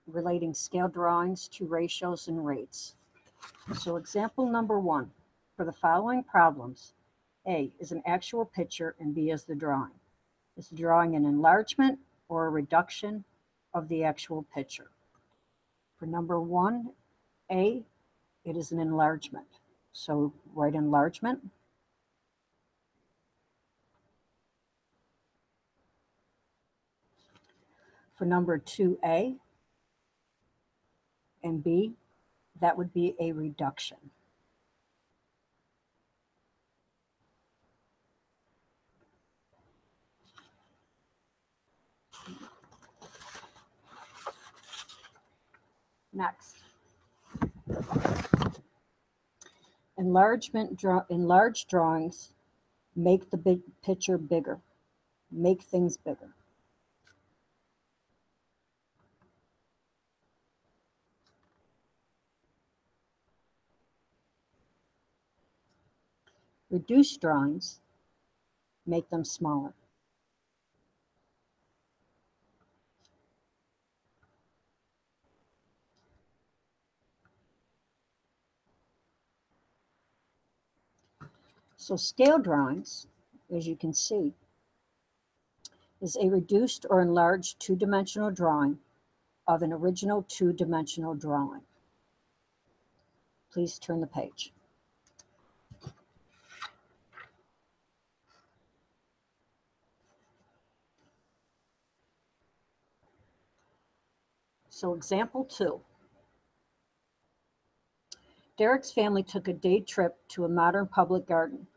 relating scale drawings to ratios and rates. So example number 1, for the following problems, A is an actual picture and B is the drawing. Is the drawing an enlargement or a reduction of the actual picture? For number 1, A, it is an enlargement. So write enlargement. For number 2A and B, that would be a reduction. Next, enlarged drawings make the big picture bigger, make things bigger. Reduced drawings make them smaller. So scale drawings, as you can see, is a reduced or enlarged two-dimensional drawing of an original two-dimensional drawing. Please turn the page. So example 2. Derek's family took a day trip to a modern public garden.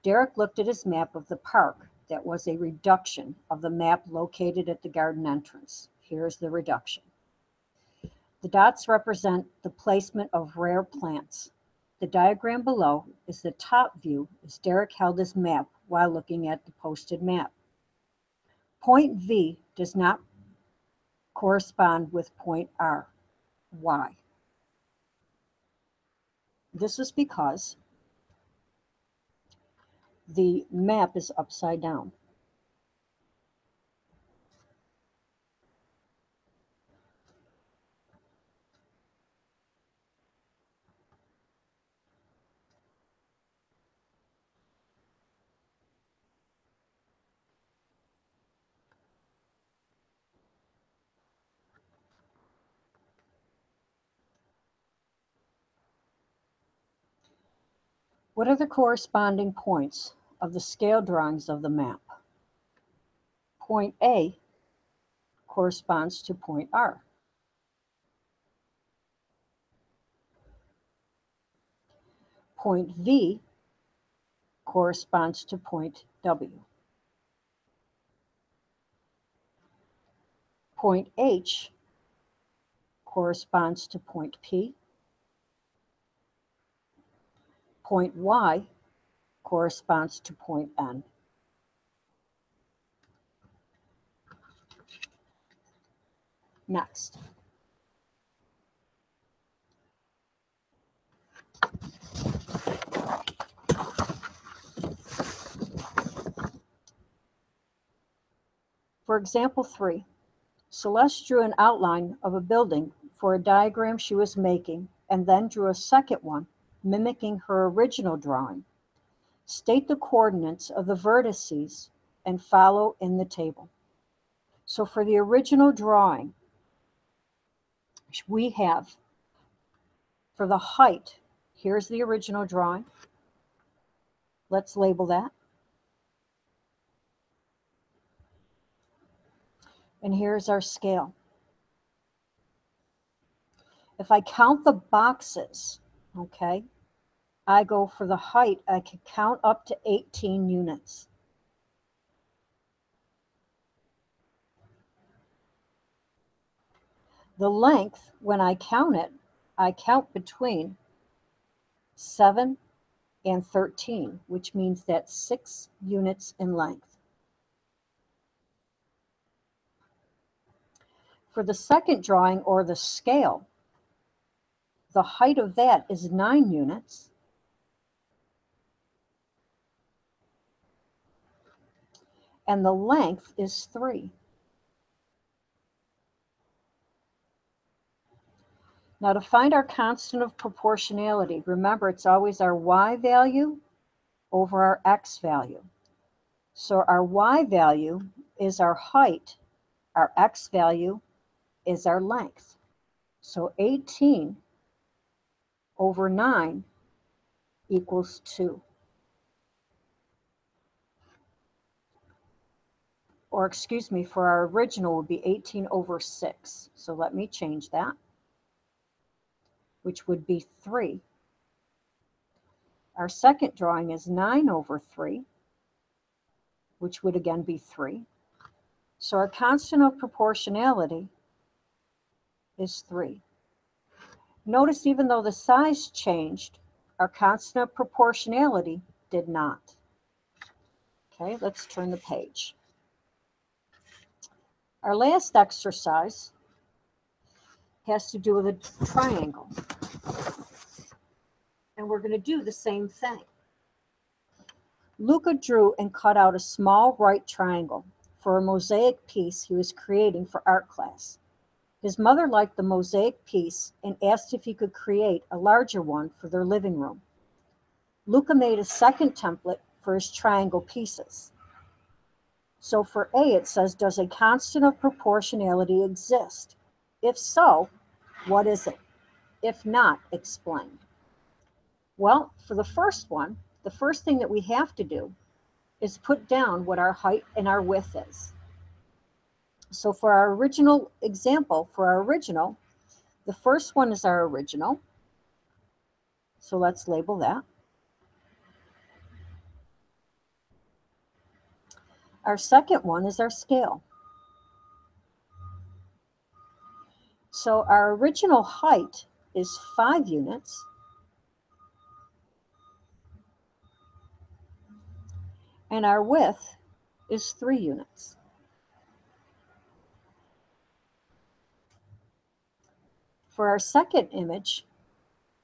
Derek looked at his map of the park that was a reduction of the map located at the garden entrance. Here's the reduction. The dots represent the placement of rare plants. The diagram below is the top view as Derek held his map while looking at the posted map. Point V does not correspond with point R. Why? This is because the map is upside down. What are the corresponding points of the scale drawings of the map? Point A corresponds to point R. Point V corresponds to point W. Point H corresponds to point P. Point Y corresponds to point N. Next. For example 3, Celeste drew an outline of a building for a diagram she was making and then drew a second one mimicking her original drawing. State the coordinates of the vertices and follow in the table. So for the original drawing, we have, for the height, here's the original drawing. Let's label that. And here's our scale. If I count the boxes, okay, I go for the height, I can count up to 18 units. The length, when I count it, I count between 7 and 13, which means that's 6 units in length. For the second drawing, or the scale, the height of that is 9 units. And the length is 3. Now to find our constant of proportionality, remember it's always our y value over our x value. So our y value is our height, our x value is our length. So 18 over 9 equals 2. Or excuse me, for our original would be 18 over 6. So let me change that, which would be 3. Our second drawing is 9 over 3, which would again be 3. So our constant of proportionality is 3. Notice even though the size changed, our constant of proportionality did not. Okay, let's turn the page. Our last exercise has to do with a triangle. And we're going to do the same thing. Luca drew and cut out a small right triangle for a mosaic piece he was creating for art class. His mother liked the mosaic piece and asked if he could create a larger one for their living room. Luca made a second template for his triangle pieces. So for A, it says, does a constant of proportionality exist? If so, what is it? If not, explain. Well, for the first one, the first thing that we have to do is put down what our height and our width is. So for our original example, the first one is our original. So let's label that. Our second one is our scale. So our original height is 5 units. And our width is 3 units. For our second image,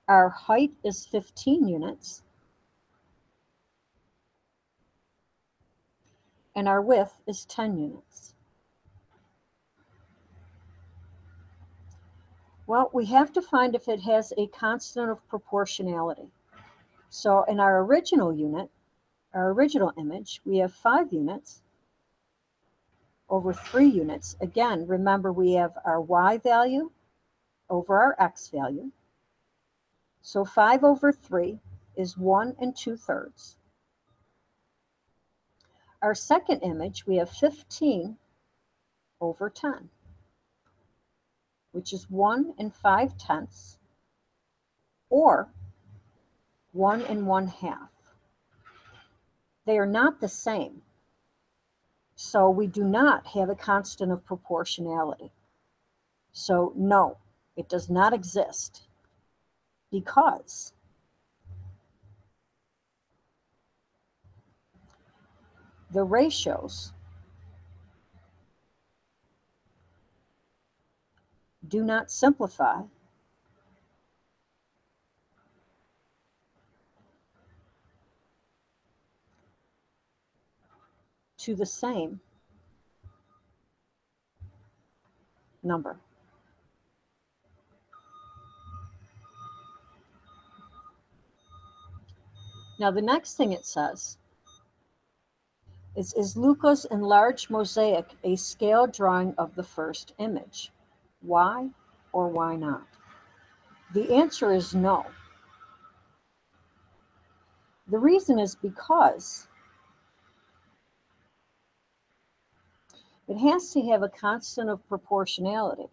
our height is 15 units. And our width is 10 units. Well, we have to find if it has a constant of proportionality. So in our original unit, our original image, we have 5 units over 3 units. Again, remember we have our y value over our x value. So 5 over 3 is 1 2/3. Our second image, we have 15 over 10, which is 1 5/10, or 1 1/2. They are not the same. So we do not have a constant of proportionality. So no, it does not exist, because the ratios do not simplify to the same number. Now the next thing it says is Luca's enlarged mosaic a scale drawing of the first image? Why or why not? The answer is no. The reason is because it has to have a constant of proportionality.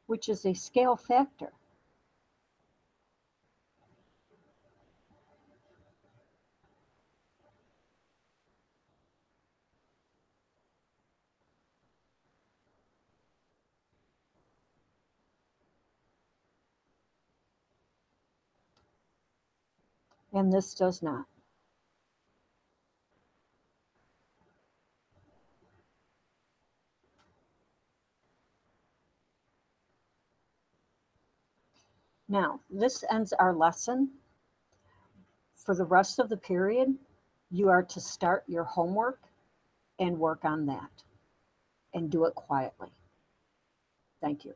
Which is a scale factor. and this does not. Now, this ends our lesson. For the rest of the period, you are to start your homework and work on that and do it quietly. Thank you.